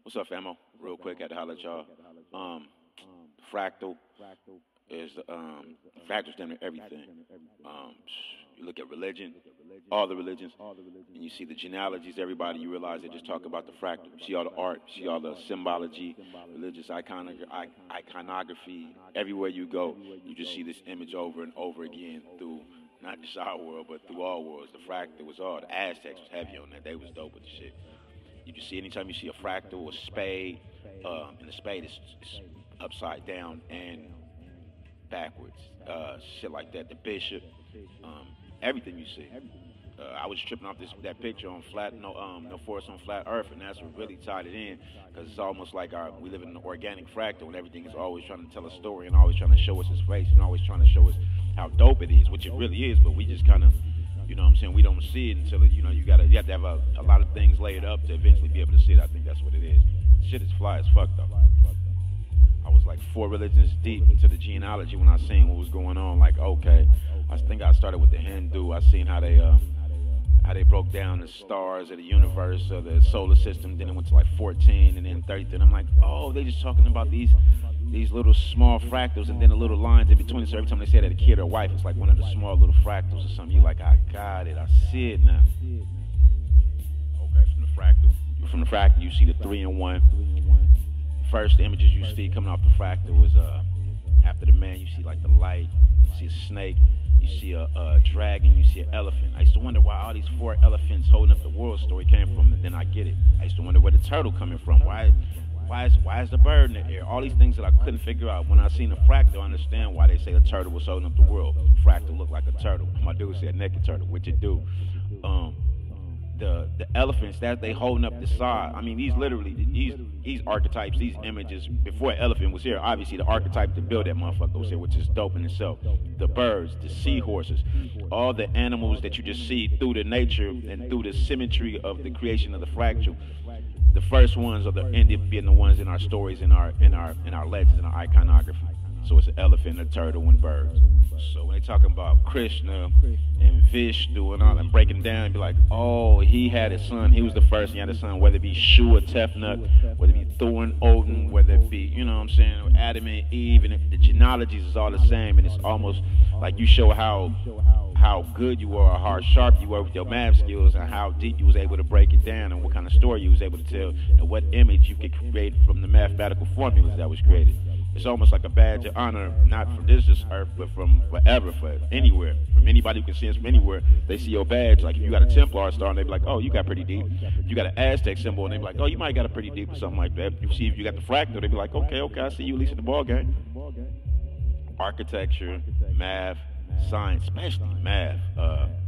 What's up, famo? Real quick, had to holler at y'all. Um, Fractal is fractals damn near everything. Um, you look at religion, all the religions, and you see the genealogies. Everybody, you realize they just talk about the fractal. You see all the art, you see all the symbology, religious iconography. Everywhere you go, you just see this image over and over again through not just our world, but through all worlds. The fractal was all. The Aztecs was heavy on that. They was dope with the shit. You can see anytime you see a fractal or spade, and the spade is upside down and backwards, shit like that. The bishop, everything you see. I was tripping off that picture on no forest on flat Earth, and that's what really tied it in, because it's almost like we live in an organic fractal, and everything is always trying to tell a story and always trying to show us its face and always trying to show us how dope it is, which it really is, but we just kind of, you know what I'm saying, we don't see it until, you have to have a lot of things laid up to eventually be able to see it. I think that's what it is. Shit is fly as fuck, though. I was like 4 religions deep into the genealogy when I seen what was going on. Like, okay, I think I started with the Hindu. I seen how they broke down the stars of the universe, or the solar system. Then it went to like 14, and then 30. And I'm like, oh, they just talking about these little small fractals, and then the little lines in between. So every time they say that a kid or wife, it's like one of the small little fractals or something. You're like, I got it. I see it now. Okay, from the fractal, you see the 3 in 1. First images you see coming off the fractal is after the man, you see like the light, you see a snake, you see a dragon, you see an elephant. I used to wonder why all these 4 elephants holding up the world story came from, and then I get it. I used to wonder where the turtle coming from. Why is the bird in the air? All these things that I couldn't figure out. When I seen the fractal, I understand why they say a turtle was holding up the world. Fractal looked like a turtle. My dude said naked turtle, which it do. The elephants that they holding up the side. I mean, these archetypes, these images. Before an elephant was here, obviously the archetype to build that motherfucker was here, which is dope in itself. The birds, the seahorses, all the animals that you just see through the nature and through the symmetry of the creation of the fractal. The first ones end up being the ones in our stories, in our legends, in our iconography. So it's an elephant, a turtle, and birds. So when they talking about Krishna and Vishnu and all that, breaking down, be like, oh, he had a son. He was the first. He had a son, whether it be Shua, Tefnut, whether it be Thor and Odin, whether it be, you know what I'm saying, Adam and Eve, and the genealogies is all the same. And it's almost like you show how good you are, how sharp you were with your math skills, and how deep you was able to break it down, and what kind of story you was able to tell, and what image you could create from the mathematical formulas that was created. It's almost like a badge of honor, not from this earth, but from forever, for anywhere. From anybody who can see us from anywhere, they see your badge. Like if you got a Templar star, and they be like, oh, you got pretty deep. You got an Aztec symbol, and they be like, oh, you might got a pretty deep or something like that. You see if you got the fractal, they be like, okay, I see you at least in the ball game. Architecture, math, science, especially math,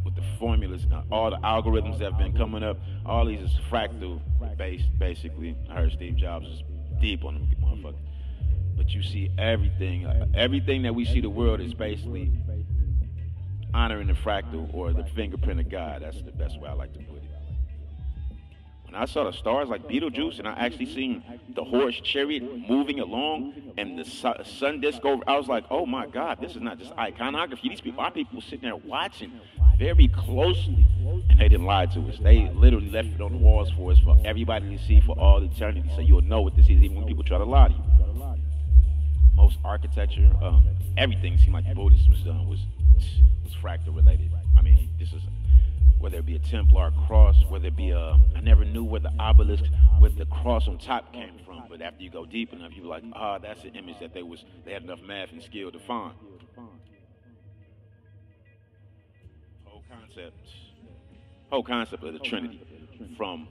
with the formulas, all the algorithms that have been coming up, all these is fractal based, basically. I heard Steve Jobs is deep on them motherfuckers. But you see everything that we see the world is basically honoring the fractal, or the fingerprint of God. That's the best way I like to put it. When I saw the stars like Beetlejuice, and I actually seen the horse chariot moving along, and the sun disk over, I was like, oh my God, this is not just iconography. These people, our people sitting there watching very closely, and they didn't lie to us. They literally left it on the walls for us, for everybody to see for all eternity, so you'll know what this is, even when people try to lie to you. Most architecture, everything seemed like Buddhist was fractal related. I mean, this is, whether it be a Templar cross, whether it be I never knew where the obelisk with the cross on top came from, but after you go deep enough, you're like, that's an image that they had enough math and skill to find. Whole concept of the Trinity. From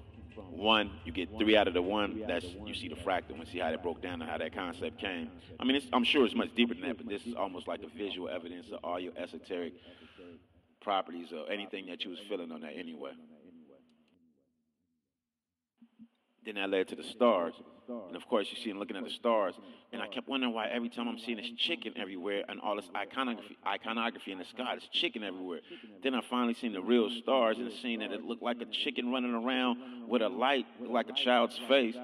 1, you get 3 out of the 1. That's, you see the fractal and see how that broke down and how that concept came. I mean, I'm sure it's much deeper than that, but this is almost like a visual evidence of all your esoteric properties or anything that you was feeling on that anyway. Then that led to the stars. And of course, you see him looking at the stars. And I kept wondering why every time I'm seeing this chicken everywhere and all this iconography in the sky, there's chicken everywhere. Then I finally seen the real stars and seen that it looked like a chicken running around with a light, like a child's face.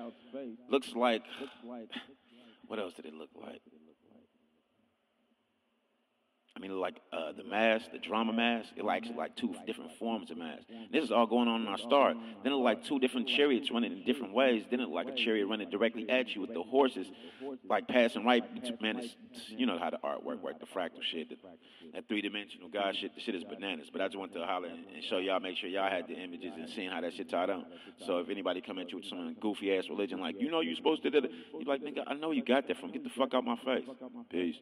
Looks like, what else did it look like? I mean, like the mask, the drama mask, it like two different forms of masks. This is all going on in our start. Then it like two different chariots running in different ways. Then it like a chariot running directly at you with the horses, like passing right. Man, it's, you know how the artwork work, the fractal shit, that three-dimensional God shit. The shit is bananas. But I just wanted to holler and show y'all, make sure y'all had the images and seeing how that shit tied on. So if anybody come at you with some goofy ass religion, like you know you supposed to, you like nigga, I know you got that from. Get the fuck out my face. Peace.